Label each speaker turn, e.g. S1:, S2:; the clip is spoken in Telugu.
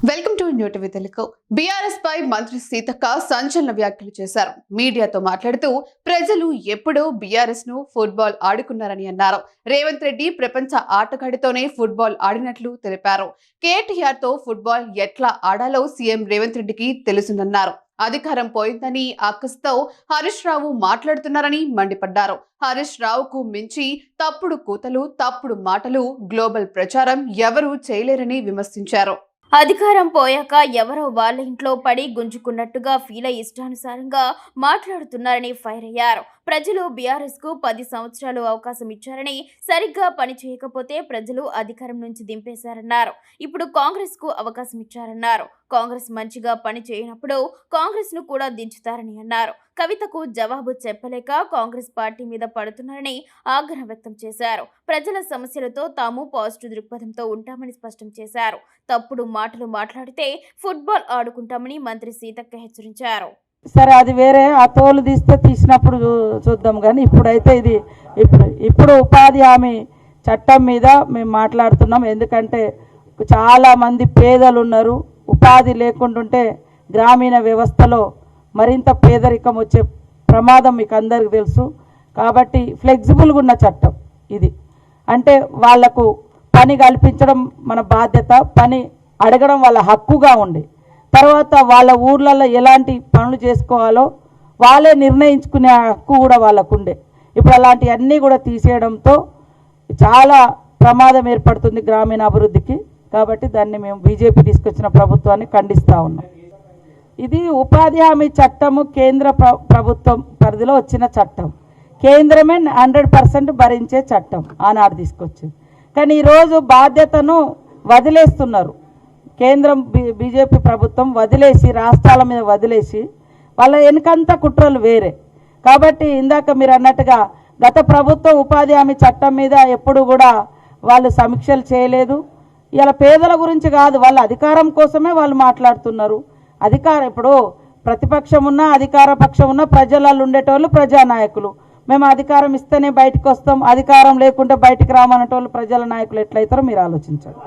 S1: Welcome to new TV Telugu. BRS పై మంత్రి సీతక్క సంచలన వ్యాఖ్యలు చేశారు. మీడియాతో మాట్లాడుతూ ప్రజలు ఎప్పుడో బీఆర్ఎస్ ను ఫుట్బాల్ ఆడుకున్నారని అన్నారు. రేవంత్ రెడ్డి ప్రపంచ ఆటగాడితోనే ఫుట్బాల్ ఆడినట్లు తెలిపారు. కేటీఆర్ తో ఫుట్బాల్ ఎట్లా ఆడాలో సీఎం రేవంత్ రెడ్డికి తెలుసునన్నారు. అధికారం పోయిందని అక్కస్తో హరీష్ రావు మాట్లాడుతున్నారని మండిపడ్డారు. హరీష్ రావుకు మించి తప్పుడు కూతలు, తప్పుడు మాటలు, గ్లోబల్ ప్రచారం ఎవరూ చేయలేరని విమర్శించారు.
S2: అధికారం పోయాక ఎవరో వాళ్ళ ఇంట్లో పడి గుంజుకున్నట్టుగా ఫీల్ అయి ఇష్టానుసారంగా మాట్లాడుతున్నారని ఫైర్ అయ్యారు. ప్రజలు బీఆర్ఎస్ కు 10 సంవత్సరాలు అవకాశం ఇచ్చారని, సరిగ్గా పని చేయకపోతే ప్రజలు అధికారం నుంచి దింపేశారన్నారు. ఇప్పుడు కాంగ్రెస్ కు అవకాశం ఇచ్చారన్నారు. కాంగ్రెస్ మంచిగా పని చేయనప్పుడు కాంగ్రెస్ ను కూడా దించుతారని అన్నారు. కవితకు జవాబు చెప్పలేక కాంగ్రెస్ పార్టీ మీద పడుతున్నారని ఆగ్రహం వ్యక్తం చేశారు. ప్రజల సమస్యలతో తాము పాజిటివ్ దృక్పథంతో ఉంటామని స్పష్టం చేశారు. తప్పుడు మాటలు మాట్లాడితే ఫుట్బాల్ ఆడుకుంటామని మంత్రి సీతక్క హెచ్చరించారు.
S3: సరే, అది వేరే, ఆ తోలు తీసినప్పుడు చూద్దాం. కానీ ఇప్పుడైతే ఇది ఇప్పుడు ఉపాధి హామీ చట్టం మీద మేము మాట్లాడుతున్నాం. ఎందుకంటే చాలామంది పేదలు ఉన్నారు. ఉపాధి లేకుంటుంటే గ్రామీణ వ్యవస్థలో మరింత పేదరికం వచ్చే ప్రమాదం మీకు అందరికీ తెలుసు. కాబట్టి ఫ్లెక్సిబుల్గా ఉన్న చట్టం ఇది. అంటే వాళ్లకు పని కల్పించడం మన బాధ్యత, పని అడగడం వాళ్ళ హక్కుగా ఉండే, తర్వాత వాళ్ళ ఊర్లలో ఎలాంటి పనులు చేసుకోవాలో వాళ్ళే నిర్ణయించుకునే హక్కు కూడా వాళ్ళకు ఉండే. ఇప్పుడు అలాంటివన్నీ కూడా తీసేయడంతో చాలా ప్రమాదం ఏర్పడుతుంది గ్రామీణ అభివృద్ధికి. కాబట్టి దాన్ని మేము బీజేపీ తీసుకొచ్చిన ప్రభుత్వాన్ని ఖండిస్తూ ఉన్నాం. ఇది ఉపాధి హామీ చట్టము కేంద్ర ప్రభుత్వం పరిధిలో వచ్చిన చట్టం. కేంద్రమే 100% భరించే చట్టం ఆనాడు తీసుకొచ్చింది. కానీ ఈరోజు బాధ్యతను వదిలేస్తున్నారు. కేంద్రం బీజేపీ ప్రభుత్వం వదిలేసి, రాష్ట్రాల మీద వదిలేసి, వాళ్ళ వెనుకంతా కుట్రలు వేరే. కాబట్టి ఇందాక మీరు అన్నట్టుగా గత ప్రభుత్వం ఉపాధి హామీ చట్టం మీద ఎప్పుడు కూడా వాళ్ళు సమీక్షలు చేయలేదు. ఇలా పేదల గురించి కాదు, వాళ్ళ అధికారం కోసమే వాళ్ళు మాట్లాడుతున్నారు. ఇప్పుడు ప్రతిపక్షం ఉన్నా అధికార పక్షం ఉన్నా ప్రజలలో ఉండేటోళ్ళు ప్రజానాయకులు. మేము అధికారం ఇస్తేనే బయటకు వస్తాం, అధికారం లేకుంటే బయటికి రామనేటోళ్ళు ప్రజల నాయకులు ఎట్లయితారో మీరు ఆలోచించండి.